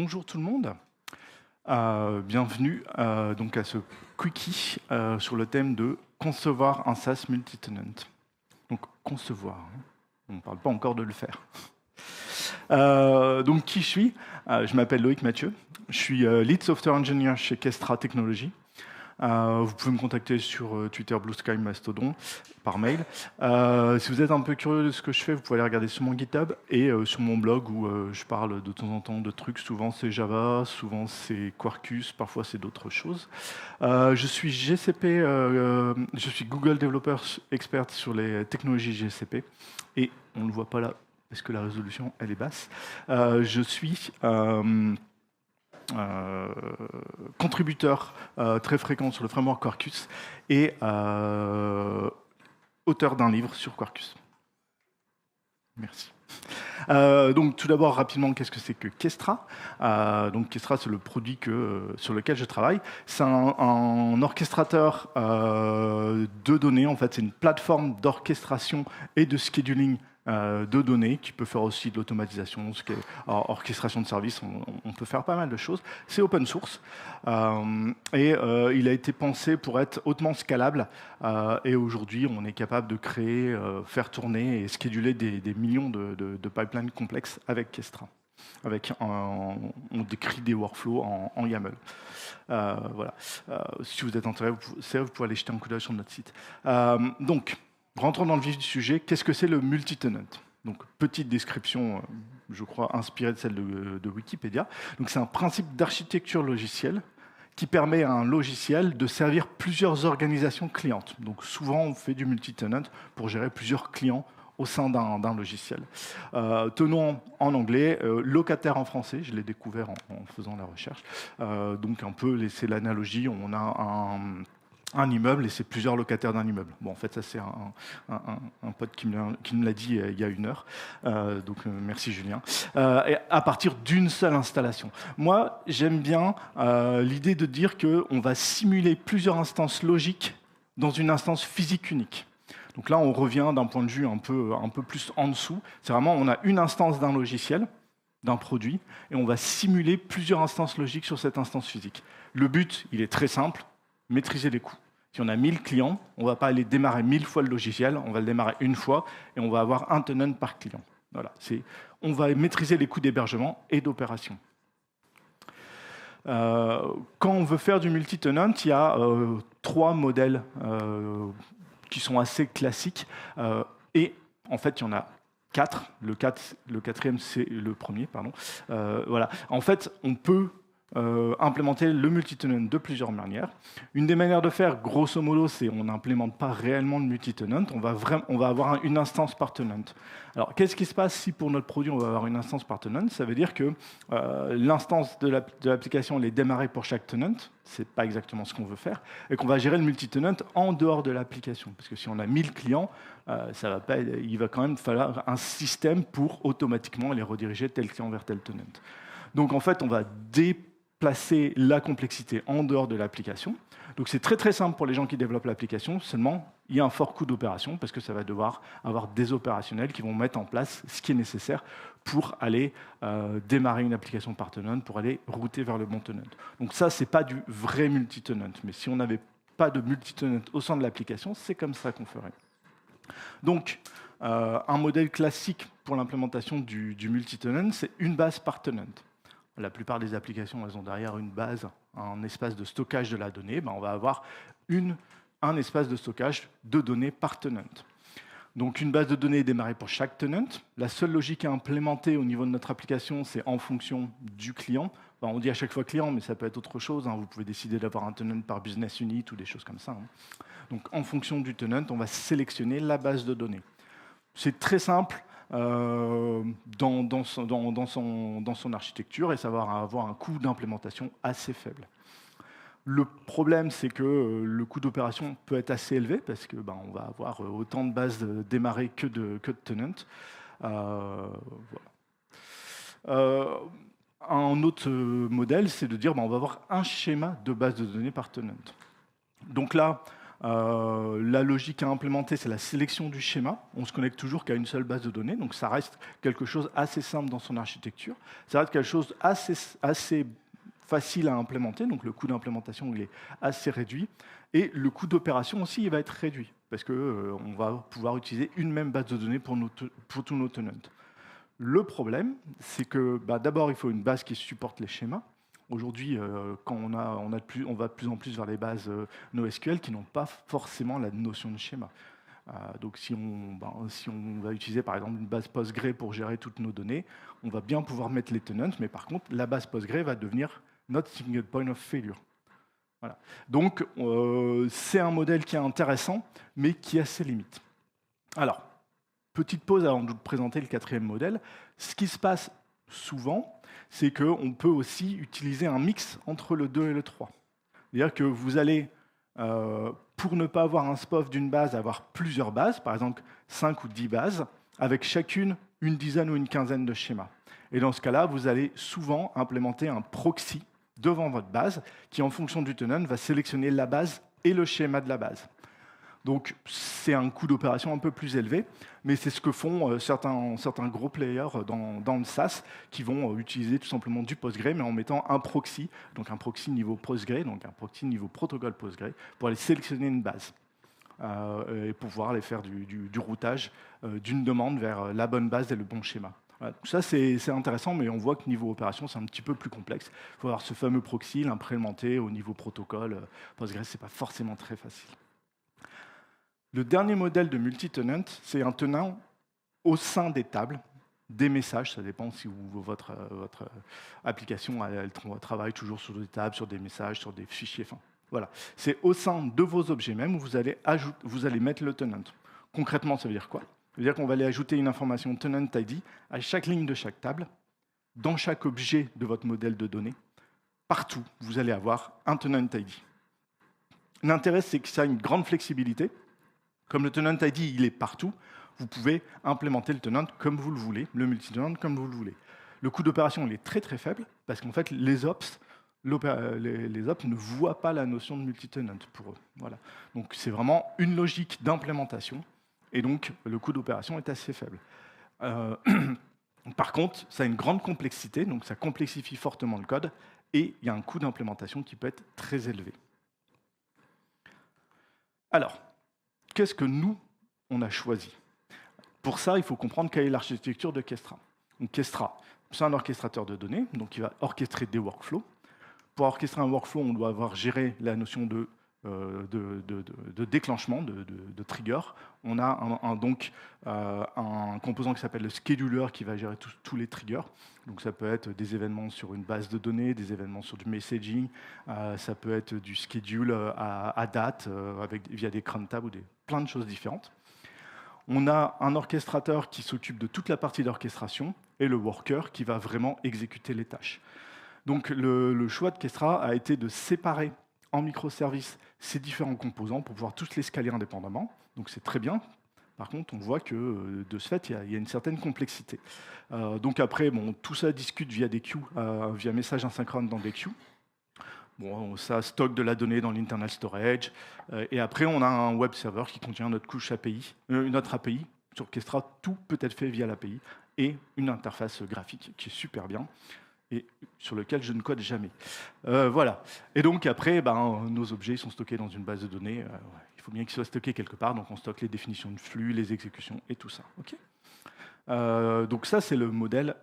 Bonjour tout le monde. Bienvenue donc à ce quickie sur le thème de concevoir un SaaS multi-tenant. Donc concevoir, hein. On ne parle pas encore de le faire. Donc qui je suis? Je m'appelle Loïc Mathieu. Je suis Lead Software Engineer chez Kestra Technologies. Vous pouvez me contacter sur Twitter, Blue Sky, Mastodon, par mail. Si vous êtes un peu curieux de ce que je fais, vous pouvez aller regarder sur mon GitHub et sur mon blog où je parle de temps en temps de trucs. Souvent c'est Java, souvent c'est Quarkus, parfois c'est d'autres choses. Je suis GCP, je suis Google Developer Expert sur les technologies GCP et on ne le voit pas là parce que la résolution elle est basse. Je suis contributeur très fréquent sur le framework Quarkus et auteur d'un livre sur Quarkus. Merci. Donc tout d'abord rapidement, qu'est-ce que c'est que Kestra? Donc Kestra, c'est le produit sur lequel je travaille. C'est un orchestrateur de données. En fait, c'est une plateforme d'orchestration et de scheduling de données qui peut faire aussi de l'automatisation, orchestration de services. On peut faire pas mal de choses. C'est open source et il a été pensé pour être hautement scalable. Et aujourd'hui, on est capable de créer, faire tourner et scheduler des millions de pipelines complexes avec Kestra. On décrit des workflows en YAML. Voilà. Si vous êtes intéressé, vous pouvez aller jeter un coup d'œil sur notre site. Donc, rentrons dans le vif du sujet. Qu'est-ce que c'est le multi-tenant? Donc, petite description, je crois, inspirée de celle de Wikipédia. Donc, c'est un principe d'architecture logicielle qui permet à un logiciel de servir plusieurs organisations clientes. Donc, souvent, on fait du multi-tenant pour gérer plusieurs clients au sein d'un logiciel. Tenons en anglais, locataire en français, je l'ai découvert en faisant la recherche. Donc, un peu laisser l'analogie, on a un immeuble et c'est plusieurs locataires d'un immeuble. Bon, en fait, ça c'est un pote qui me l'a dit il y a 1 heure. Donc merci Julien. Et à partir d'une seule installation. Moi, j'aime bien l'idée de dire qu'on va simuler plusieurs instances logiques dans une instance physique unique. Donc là, on revient d'un point de vue un peu plus en dessous. C'est vraiment, on a une instance d'un logiciel, d'un produit, et on va simuler plusieurs instances logiques sur cette instance physique. Le but, il est très simple. Maîtriser les coûts. Si on a 1000 clients, on ne va pas aller démarrer 1000 fois le logiciel, on va le démarrer une fois et on va avoir un tenant par client. Voilà, on va maîtriser les coûts d'hébergement et d'opération. Quand on veut faire du multi-tenant, il y a 3 modèles qui sont assez classiques. Et en fait, il y en a 4. Le 4e, c'est le premier. Pardon. Voilà. En fait, on peut implémenter le multi-tenant de plusieurs manières. Une des manières de faire, grosso modo, c'est on n'implémente pas réellement le multi-tenant, on va avoir une instance par tenant. Alors, qu'est-ce qui se passe si pour notre produit, on va avoir une instance par tenant? Ça veut dire que l'instance de l'application, elle est démarrée pour chaque tenant, c'est pas exactement ce qu'on veut faire, et qu'on va gérer le multi-tenant en dehors de l'application. Parce que si on a 1000 clients, il va quand même falloir un système pour automatiquement les rediriger tel client vers tel tenant. Donc, en fait, on va déplacer la complexité en dehors de l'application. Donc c'est très très simple pour les gens qui développent l'application, seulement il y a un fort coût d'opération parce que ça va devoir avoir des opérationnels qui vont mettre en place ce qui est nécessaire pour aller démarrer une application par tenant, pour aller router vers le bon tenant. Donc ça, c'est pas du vrai multi-tenant, mais si on n'avait pas de multi-tenant au sein de l'application, c'est comme ça qu'on ferait. Donc, un modèle classique pour l'implémentation du multi-tenant, c'est une base par tenant. La plupart des applications, elles ont derrière une base, un espace de stockage de la donnée. On va avoir un espace de stockage de données par tenant. Donc une base de données est démarrée pour chaque tenant. La seule logique à implémenter au niveau de notre application, c'est en fonction du client. On dit à chaque fois client, mais ça peut être autre chose. Vous pouvez décider d'avoir un tenant par business unit ou des choses comme ça. Donc en fonction du tenant, on va sélectionner la base de données. C'est très simple. Dans son architecture et ça va avoir un coût d'implémentation assez faible. Le problème, c'est que le coût d'opération peut être assez élevé parce que on va avoir autant de bases démarrées que de tenants. Voilà. Un autre modèle, c'est de dire on va avoir un schéma de base de données par tenant. Donc là, La logique à implémenter, c'est la sélection du schéma. On se connecte toujours qu'à une seule base de données, donc ça reste quelque chose assez simple dans son architecture. Ça reste quelque chose assez facile à implémenter, donc le coût d'implémentation il est assez réduit. Et le coût d'opération aussi il va être réduit, parce qu'on va pouvoir utiliser une même base de données pour tous nos tenants. Le problème, c'est que d'abord, il faut une base qui supporte les schémas. Aujourd'hui, quand on va de plus en plus vers les bases NoSQL qui n'ont pas forcément la notion de schéma. Donc si on va utiliser par exemple une base Postgre pour gérer toutes nos données, on va bien pouvoir mettre les tenants, mais par contre, la base Postgre va devenir notre single point of failure. Voilà. Donc c'est un modèle qui est intéressant, mais qui a ses limites. Alors, petite pause avant de vous présenter le quatrième modèle. Ce qui se passe souvent, c'est qu'on peut aussi utiliser un mix entre le 2 et le 3. C'est-à-dire que vous allez, pour ne pas avoir un SPOF d'une base, avoir plusieurs bases, par exemple 5 ou 10 bases, avec chacune une dizaine ou une quinzaine de schémas. Et dans ce cas-là, vous allez souvent implémenter un proxy devant votre base qui, en fonction du tenant, va sélectionner la base et le schéma de la base. Donc c'est un coût d'opération un peu plus élevé, mais c'est ce que font certains gros players dans le SaaS qui vont utiliser tout simplement du Postgre, mais en mettant un proxy, donc un proxy niveau Postgre, donc un proxy niveau protocole Postgre, pour aller sélectionner une base et pouvoir aller faire du routage d'une demande vers la bonne base et le bon schéma. Voilà. Ça, c'est intéressant, mais on voit que niveau opération, c'est un petit peu plus complexe. Il faut avoir ce fameux proxy, l'implémenter au niveau protocole. Postgre, ce n'est pas forcément très facile. Le dernier modèle de multi-tenant, c'est un tenant au sein des tables, des messages, ça dépend si votre application elle travaille toujours sur des tables, sur des messages, sur des fichiers. Enfin, voilà. C'est au sein de vos objets même où vous allez mettre le tenant. Concrètement, ça veut dire quoi? Ça veut dire qu'on va aller ajouter une information tenant ID à chaque ligne de chaque table, dans chaque objet de votre modèle de données. Partout, vous allez avoir un tenant ID. L'intérêt, c'est que ça a une grande flexibilité. Comme le tenant ID, il est partout, vous pouvez implémenter le tenant comme vous le voulez, le multi-tenant comme vous le voulez. Le coût d'opération, il est très très faible, parce qu'en fait, les ops ne voient pas la notion de multi-tenant pour eux. Voilà. Donc c'est vraiment une logique d'implémentation, et donc le coût d'opération est assez faible. Par contre, ça a une grande complexité, donc ça complexifie fortement le code, et il y a un coût d'implémentation qui peut être très élevé. Alors, qu'est-ce que nous, on a choisi? Pour ça, il faut comprendre quelle est l'architecture de Kestra. Donc Kestra, c'est un orchestrateur de données, donc il va orchestrer des workflows. Pour orchestrer un workflow, on doit avoir géré la notion de déclenchement, de trigger. On a un composant qui s'appelle le scheduler qui va gérer tous les triggers. Donc ça peut être des événements sur une base de données, des événements sur du messaging, ça peut être du schedule à date via des cron tabs ou plein de choses différentes. On a un orchestrateur qui s'occupe de toute la partie d'orchestration et le worker qui va vraiment exécuter les tâches. Donc le choix de Kestra a été de séparer en microservices ces différents composants pour pouvoir tous les scaler indépendamment. Donc c'est très bien. Par contre, on voit que de ce fait, il y a une certaine complexité. Donc après, tout ça discute via des queues, via message asynchrone dans des queues. Ça stocke de la donnée dans l'internal storage. Et après, on a un web server qui contient notre couche API, notre API. Sur Kestra, tout peut être fait via l'API et une interface graphique qui est super bien et sur lequel je ne code jamais. Voilà. Et donc après, nos objets sont stockés dans une base de données. Il faut bien qu'ils soient stockés quelque part, donc on stocke les définitions de flux, les exécutions et tout ça. Okay, donc ça, c'est le modèle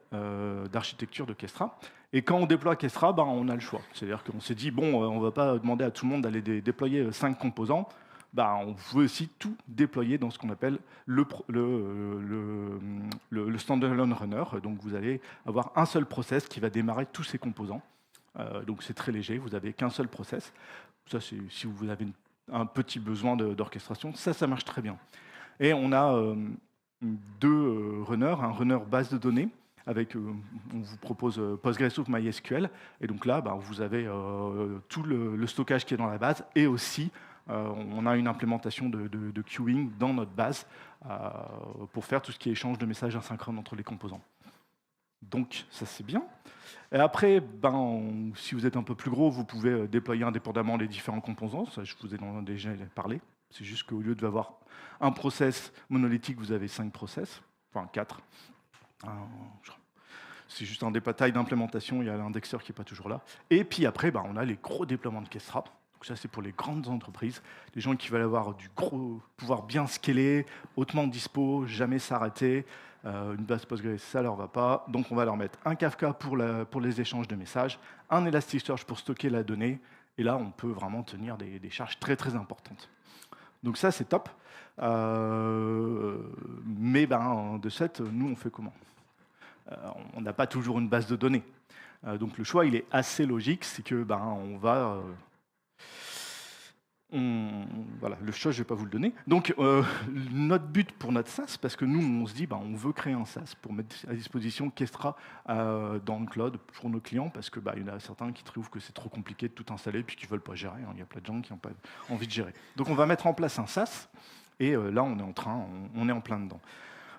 d'architecture de Kestra. Et quand on déploie Kestra, on a le choix. C'est-à-dire qu'on s'est dit, on ne va pas demander à tout le monde d'aller déployer 5 composants. On veut aussi tout déployer dans ce qu'on appelle le standalone runner. Donc vous allez avoir un seul process qui va démarrer tous ces composants. Donc c'est très léger, vous n'avez qu'un seul process. Ça, c'est si vous avez un petit besoin d'orchestration, ça marche très bien. Et on a deux runners, un runner base de données, avec, on vous propose PostgreSQL MySQL, et donc là, vous avez tout le stockage qui est dans la base, et aussi on a une implémentation de queuing dans notre base pour faire tout ce qui est échange de messages asynchrones entre les composants. Donc ça c'est bien. Et après, si vous êtes un peu plus gros, vous pouvez déployer indépendamment les différents composants. Ça, je vous ai déjà parlé. C'est juste qu'au lieu d'avoir un process monolithique, vous avez 5 process, enfin 4. C'est juste un détail d'implémentation, il y a l'indexeur qui n'est pas toujours là. Et puis après, on a les gros déploiements de Kestra. Donc ça, c'est pour les grandes entreprises, les gens qui veulent avoir du gros, pouvoir bien scaler, hautement dispo, jamais s'arrêter. Une base Postgres, ça leur va pas. Donc on va leur mettre un Kafka pour les échanges de messages, un Elasticsearch pour stocker la donnée. Et là, on peut vraiment tenir des charges très très importantes. Donc ça, c'est top. Mais de fait, nous, on fait comment ? On n'a pas toujours une base de données. Donc le choix, il est assez logique, c'est que on va... voilà, le choix, je ne vais pas vous le donner. Donc notre but pour notre SaaS, parce que nous, on se dit, on veut créer un SaaS pour mettre à disposition Kestra dans le cloud pour nos clients, parce que il y en a certains qui trouvent que c'est trop compliqué de tout installer, puis qui ne veulent pas gérer. Il y a plein de gens qui n'ont pas envie de gérer. Donc on va mettre en place un SaaS, et là, on est en plein dedans.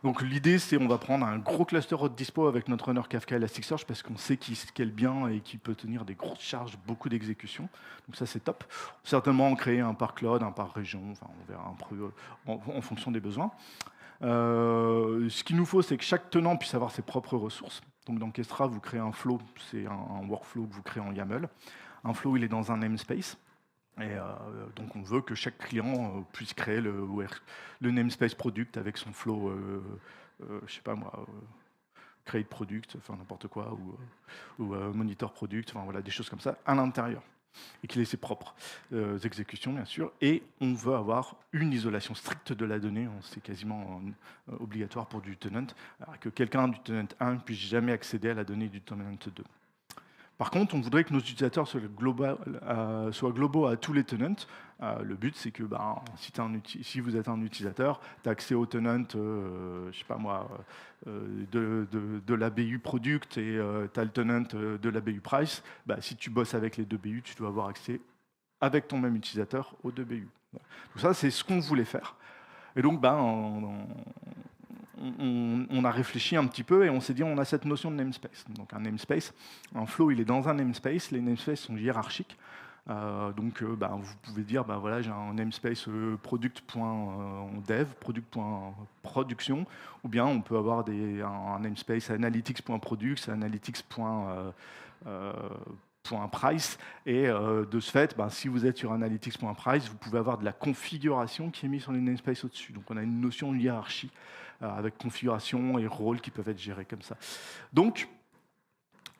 Donc l'idée, c'est on va prendre un gros cluster hot dispo avec notre runner Kafka Elasticsearch parce qu'on sait qu'il scale bien et qu'il peut tenir des grosses charges, beaucoup d'exécution. Donc ça, c'est top. Certainement, créer un par cloud, un par région, enfin, on verra un peu en fonction des besoins. Ce qu'il nous faut, c'est que chaque tenant puisse avoir ses propres ressources. Donc dans Kestra, vous créez un flow, c'est un workflow que vous créez en YAML. Un flow, il est dans un namespace. Et donc on veut que chaque client puisse créer le namespace product avec son flow, je sais pas moi, create product, enfin n'importe quoi, ou monitor product, enfin voilà, des choses comme ça à l'intérieur. Et qu'il ait ses propres exécutions, bien sûr. Et on veut avoir une isolation stricte de la donnée, c'est quasiment obligatoire pour du tenant, que quelqu'un du tenant 1 ne puisse jamais accéder à la donnée du tenant 2. Par contre, on voudrait que nos utilisateurs soient globaux à tous les tenants. Le but, c'est que si vous êtes un utilisateur, tu as accès au tenant, je sais pas moi, de la BU product et tu as le tenant de la BU price. Si tu bosses avec les deux BU, tu dois avoir accès avec ton même utilisateur aux deux BU. Voilà. Donc ça, c'est ce qu'on voulait faire. Et donc, on a réfléchi un petit peu et on s'est dit on a cette notion de namespace. Donc un namespace, un flow, il est dans un namespace. Les namespaces sont hiérarchiques. Vous pouvez dire voilà, j'ai un namespace product.dev, product.production, ou bien on peut avoir un namespace analytics.product, analytics.price, et de ce fait, si vous êtes sur analytics.price, vous pouvez avoir de la configuration qui est mise sur les namespaces au-dessus. Donc on a une notion de hiérarchie avec configuration et rôles qui peuvent être gérés comme ça. Donc,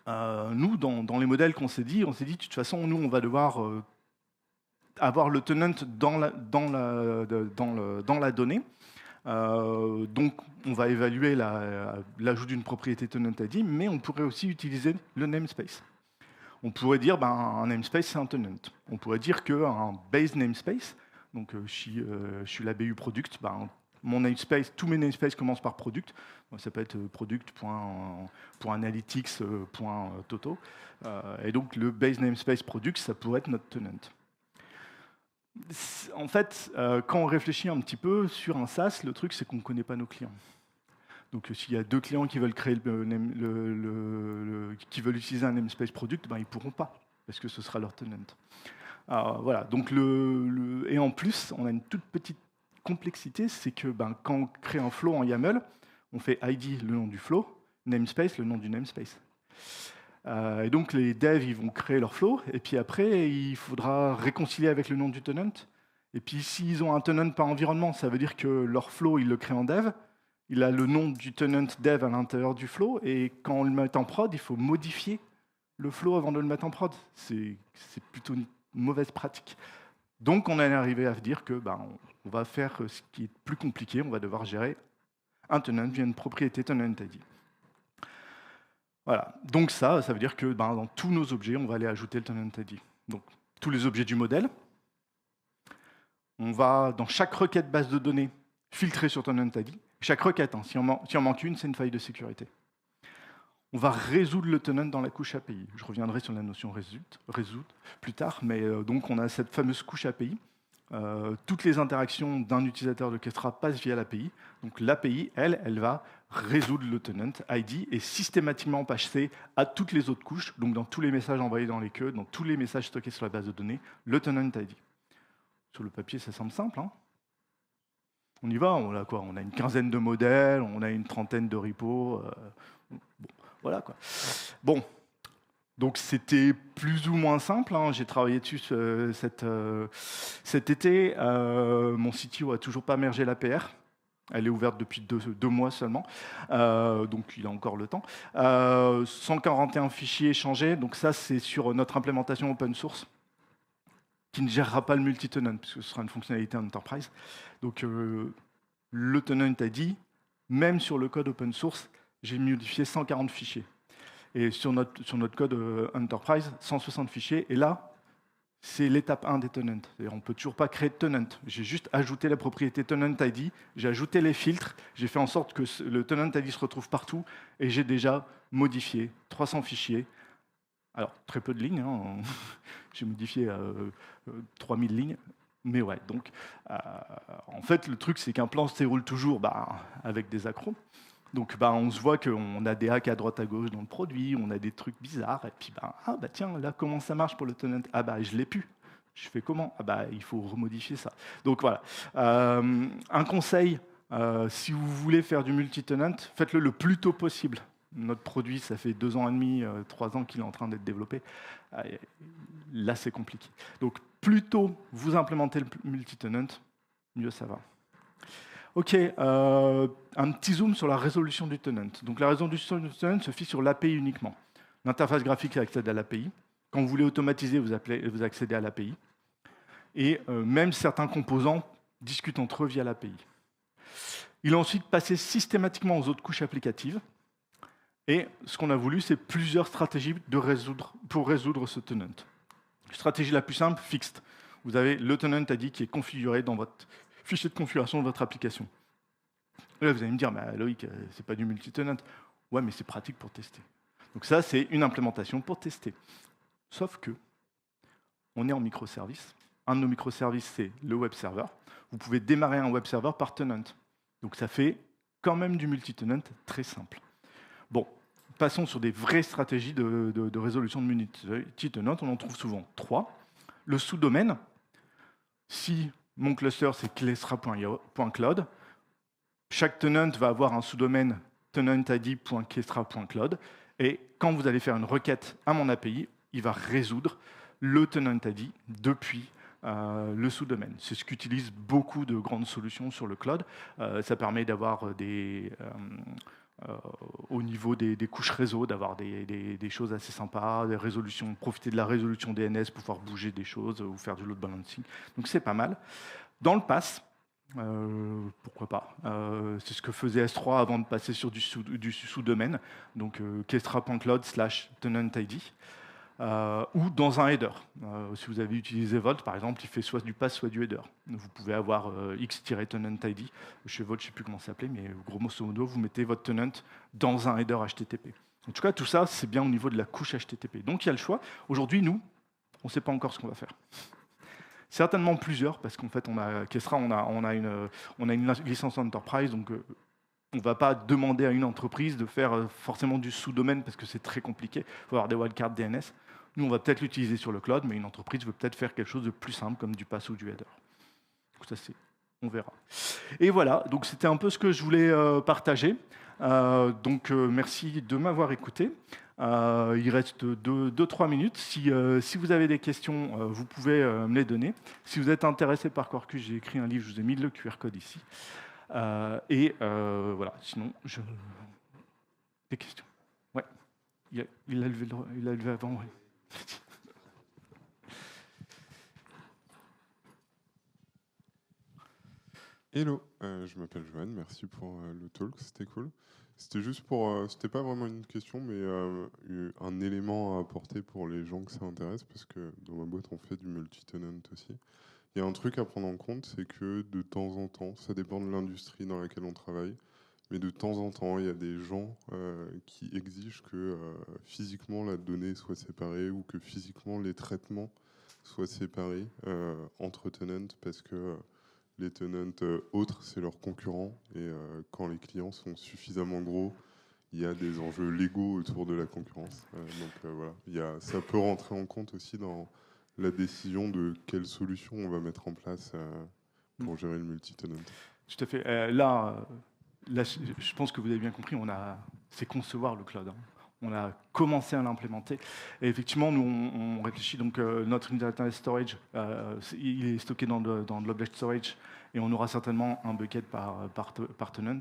nous, dans les modèles qu'on s'est dit, de toute façon, nous, on va devoir avoir le tenant dans la donnée. Donc, on va évaluer l'ajout d'une propriété tenant ID, mais on pourrait aussi utiliser le namespace. On pourrait dire un namespace, c'est un tenant. On pourrait dire qu'un base namespace, donc je suis la BU product, mon namespace, tous mes namespaces commencent par product. Ça peut être product.analytics.toto. Et donc le base namespace product, ça pourrait être notre tenant. En fait, quand on réfléchit un petit peu sur un SaaS, le truc, c'est qu'on ne connaît pas nos clients. Donc s'il y a deux clients qui veulent créer qui veulent utiliser un namespace product, ils ne pourront pas, parce que ce sera leur tenant. Voilà. Donc et en plus, on a une toute petite complexité, c'est que quand on crée un flow en YAML, on fait ID, le nom du flow, namespace, le nom du namespace. Et donc les devs, ils vont créer leur flow, et puis après, il faudra réconcilier avec le nom du tenant. Et puis s'ils ont un tenant par environnement, ça veut dire que leur flow, ils le créent en dev, il a le nom du tenant dev à l'intérieur du flow, et quand on le met en prod, il faut modifier le flow avant de le mettre en prod. C'est plutôt une mauvaise pratique. Donc on est arrivé à dire que on va faire ce qui est plus compliqué, on va devoir gérer un tenant via une propriété tenant ID. Voilà. Donc ça veut dire que dans tous nos objets, on va aller ajouter le tenant ID. Donc tous les objets du modèle. On va, dans chaque requête base de données, filtrer sur tenant ID. Chaque requête, si on manque une, c'est une faille de sécurité. On va résoudre le tenant dans la couche API. Je reviendrai sur la notion résoudre plus tard, mais donc on a cette fameuse couche API toutes les interactions d'un utilisateur de Kestra passent via l'API. Donc l'API, elle va résoudre le tenant ID et systématiquement passer à toutes les autres couches, donc dans tous les messages envoyés dans les queues, dans tous les messages stockés sur la base de données, le tenant ID. Sur le papier, ça semble simple, hein. On y va, on a quoi? On a une quinzaine de modèles, on a une trentaine de repos. Bon, voilà quoi. Bon, donc c'était plus ou moins simple, hein. J'ai travaillé dessus cet été. Mon CTO a toujours pas mergé l'APR. Elle est ouverte depuis deux mois seulement, donc il a encore le temps. 141 fichiers échangés, donc ça c'est sur notre implémentation open source, qui ne gérera pas le multi-tenant, puisque ce sera une fonctionnalité enterprise. Donc le tenant ID, même sur le code open source, j'ai modifié 140 fichiers. Et sur notre code enterprise, 160 fichiers. Et là, c'est l'étape 1 des tenants. On ne peut toujours pas créer de tenant. J'ai juste ajouté la propriété tenant ID, j'ai ajouté les filtres, j'ai fait en sorte que le tenant ID se retrouve partout, et j'ai déjà modifié 300 fichiers. Alors, très peu de lignes, hein. J'ai modifié 3000 lignes. Mais ouais, donc, en fait, le truc, c'est qu'un plan se déroule toujours avec des accros. Donc, on se voit qu'on a des hacks à droite à gauche dans le produit, on a des trucs bizarres, et puis, tiens, là, comment ça marche pour le tenant? Je l'ai plus. Je fais comment? Il faut remodifier ça. Donc, voilà. Un conseil, si vous voulez faire du multi-tenant, faites-le le plus tôt possible. Notre produit, ça fait 2 ans et demi, 3 ans qu'il est en train d'être développé. Là, c'est compliqué. Donc, plus tôt vous implémentez le multi-tenant, mieux ça va. Ok, un petit zoom sur la résolution du tenant. Donc, la résolution du tenant se fie sur l'API uniquement. L'interface graphique accède à l'API. Quand vous voulez automatiser, vous accédez à l'API. Et même certains composants discutent entre eux via l'API. Il est ensuite passé systématiquement aux autres couches applicatives. Et ce qu'on a voulu, c'est plusieurs stratégies pour résoudre ce tenant. Stratégie la plus simple, fixed. Vous avez le tenant ID qui est configuré dans votre fichier de configuration de votre application. Là, vous allez me dire, Loïc, c'est pas du multi-tenant. Ouais, mais c'est pratique pour tester. Donc ça, c'est une implémentation pour tester. Sauf que, on est en microservice. Un de nos microservices, c'est le web server. Vous pouvez démarrer un web server par tenant. Donc ça fait quand même du multi-tenant très simple. Bon, passons sur des vraies stratégies de résolution de multi-tenant. On en trouve souvent 3. Le sous-domaine, si mon cluster c'est klestra.cloud, chaque tenant va avoir un sous-domaine tenantid.klestra.cloud, et quand vous allez faire une requête à mon API, il va résoudre le tenant ID depuis le sous-domaine. C'est ce qu'utilisent beaucoup de grandes solutions sur le cloud. Ça permet d'avoir au niveau des couches réseau, d'avoir des choses assez sympas, profiter de la résolution DNS pour pouvoir bouger des choses ou faire du load balancing. Donc c'est pas mal. Dans le PaaS, pourquoi pas, c'est ce que faisait S3 avant de passer sur du sous-domaine, donc kestra.cloud/tenantid. Ou dans un header. Si vous avez utilisé Vault, par exemple, il fait soit du pass, soit du header. Vous pouvez avoir x-tenant-id. Chez Vault, je ne sais plus comment ça s'appelait, mais grosso modo, vous mettez votre tenant dans un header HTTP. En tout cas, tout ça, c'est bien au niveau de la couche HTTP. Donc, il y a le choix. Aujourd'hui, nous, on ne sait pas encore ce qu'on va faire. Certainement plusieurs, parce qu'en fait, Kestra, on a une licence Enterprise, donc on ne va pas demander à une entreprise de faire forcément du sous-domaine, parce que c'est très compliqué. Il faut avoir des wildcards DNS. Nous, on va peut-être l'utiliser sur le cloud, mais une entreprise veut peut-être faire quelque chose de plus simple, comme du pass ou du header. Donc ça, on verra. Et voilà, donc c'était un peu ce que je voulais partager. Merci de m'avoir écouté. Il reste 2-3 minutes. Si vous avez des questions, vous pouvez me les donner. Si vous êtes intéressé par Quarkus, j'ai écrit un livre, je vous ai mis le QR code ici. Voilà, sinon, des questions. Ouais, il a levé avant, ouais. Hello, je m'appelle Joanne, merci pour le talk, c'était cool. C'était juste pour, c'était pas vraiment une question, mais un élément à apporter pour les gens que ça intéresse, parce que dans ma boîte on fait du multi-tenant aussi. Il y a un truc à prendre en compte, c'est que de temps en temps, ça dépend de l'industrie dans laquelle on travaille, mais de temps en temps, il y a des gens qui exigent que physiquement la donnée soit séparée ou que physiquement les traitements soient séparés entre tenants parce que les tenants autres, c'est leurs concurrents. Et quand les clients sont suffisamment gros, il y a des enjeux légaux autour de la concurrence. Voilà, ça peut rentrer en compte aussi dans la décision de quelle solution on va mettre en place pour gérer le multi-tenant. Tout à fait. Là, je pense que vous avez bien compris, c'est concevoir le cloud. On a commencé à l'implémenter. Et effectivement, nous, on réfléchit. Donc, notre Internet Storage, il est stocké dans de l'Object Storage. Et on aura certainement un bucket par tenant.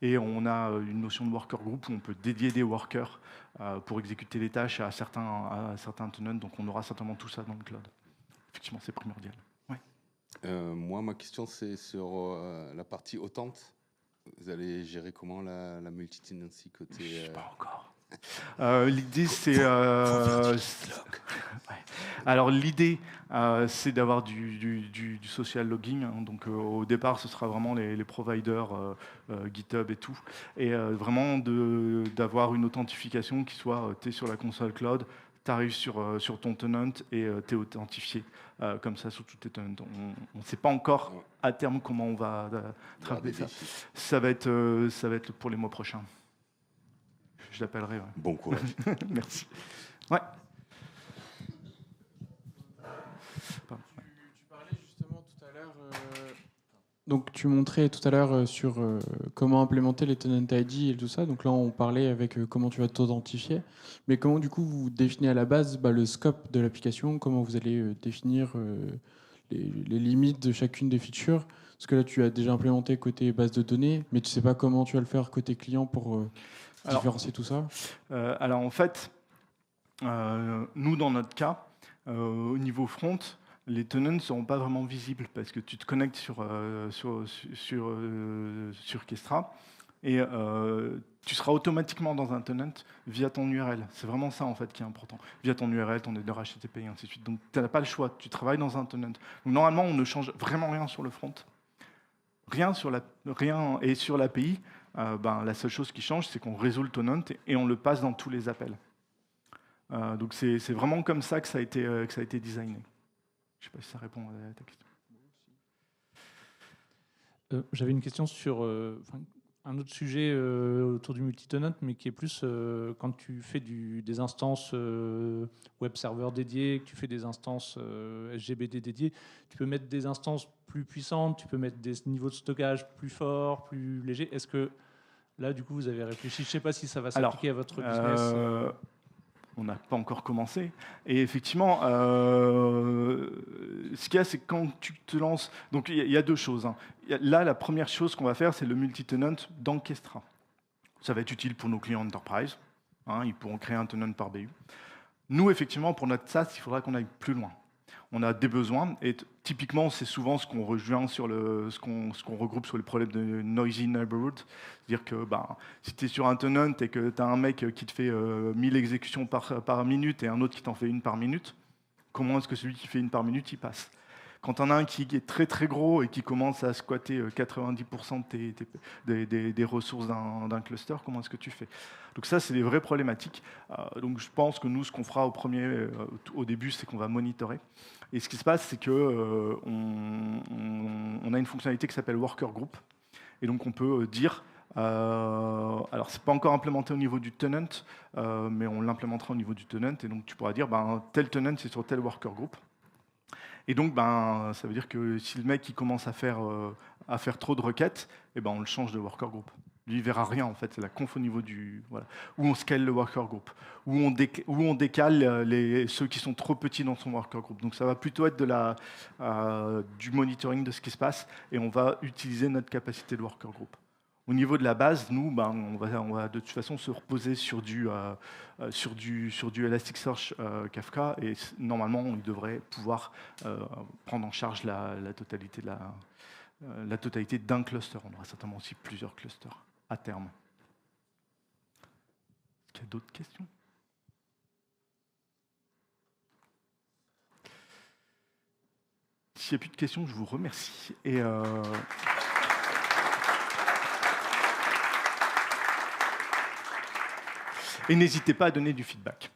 Et on a une notion de worker group où on peut dédier des workers pour exécuter les tâches à certains tenants. Donc, on aura certainement tout ça dans le cloud. Effectivement, c'est primordial. Ouais. Moi, ma question, c'est sur la partie hautante. Vous allez gérer comment la multi-tenancy côté... Je sais pas encore. L'idée, c'est... Alors, l'idée, c'est d'avoir du social logging. Hein. Donc, au départ, ce sera vraiment les providers GitHub et tout. Et vraiment d'avoir une authentification qui soit, tu es sur la console cloud, tu arrives sur ton tenant et tu es authentifié comme ça sur tous tes tenants. On ne sait pas encore à terme comment on va travailler ça. Ça va être pour les mois prochains. Je l'appellerai. Ouais. Bon courage. Merci. Ouais. Tu parlais justement tout à l'heure. Donc tu montrais tout à l'heure sur comment implémenter les tenant ID et tout ça. Donc là on parlait avec comment tu vas t'authentifier. Mais comment du coup vous définissez à la base le scope de l'application, comment vous allez définir les limites de chacune des features. Parce que là tu as déjà implémenté côté base de données, mais tu sais pas comment tu vas le faire côté client pour différencier tout ça. Alors en fait, nous dans notre cas, au niveau front, les tenants ne seront pas vraiment visibles parce que tu te connectes sur Kestra et tu seras automatiquement dans un tenant via ton URL. C'est vraiment ça en fait qui est important. Via ton URL, ton header HTTP et ainsi de suite. Donc tu n'as pas le choix, tu travailles dans un tenant. Donc normalement, on ne change vraiment rien sur le front. Rien et sur l'API, la seule chose qui change, c'est qu'on résout le tenant et on le passe dans tous les appels. Donc c'est vraiment comme ça que ça a été designé. Je ne sais pas si ça répond à ta question. J'avais une question sur un autre sujet autour du multi-tenant, mais qui est plus quand tu fais des instances web server dédiées, que tu fais des instances SGBD dédiées, tu peux mettre des instances plus puissantes, tu peux mettre des niveaux de stockage plus forts, plus légers. Est-ce que là, du coup, vous avez réfléchi? Je ne sais pas si ça va s'appliquer à votre business. On n'a pas encore commencé. Et effectivement, ce qu'il y a, c'est que quand tu te lances... Donc, il y a deux choses. Hein. Là, la première chose qu'on va faire, c'est le multi-tenant dans Kestra. Ça va être utile pour nos clients enterprise. Hein, ils pourront créer un tenant par BU. Nous, effectivement, pour notre SaaS, il faudra qu'on aille plus loin. On a des besoins, et typiquement, c'est souvent ce qu'on rejoint sur ce qu'on regroupe sur les problèmes de noisy neighborhood. C'est-à-dire que si tu es sur un tenant et que tu as un mec qui te fait 1000 exécutions par minute et un autre qui t'en fait une par minute, comment est-ce que celui qui fait une par minute, il passe? Quand on a un qui est très très gros et qui commence à squatter 90% des ressources d'un cluster, comment est-ce que tu fais? Donc ça, c'est des vraies problématiques. Donc je pense que nous, ce qu'on fera au début, c'est qu'on va monitorer. Et ce qui se passe, c'est que on a une fonctionnalité qui s'appelle Worker Group. Et donc on peut dire, alors c'est pas encore implémenté au niveau du tenant, mais on l'implémentera au niveau du tenant. Et donc tu pourras dire, tel tenant, c'est sur tel Worker Group. Et donc, ça veut dire que si le mec il commence à faire trop de requêtes, on le change de worker group. Lui, il verra rien, en fait. C'est la conf au niveau du... Voilà. Où on scale le worker group. Où on décale ceux qui sont trop petits dans son worker group. Donc, ça va plutôt être du monitoring de ce qui se passe et on va utiliser notre capacité de worker group. Au niveau de la base, nous, on va de toute façon se reposer sur du Elasticsearch Kafka et normalement, il devrait pouvoir prendre en charge la totalité d'un cluster. On aura certainement aussi plusieurs clusters à terme. Est-ce qu'il y a d'autres questions? S'il n'y a plus de questions, je vous remercie. Et n'hésitez pas à donner du feedback.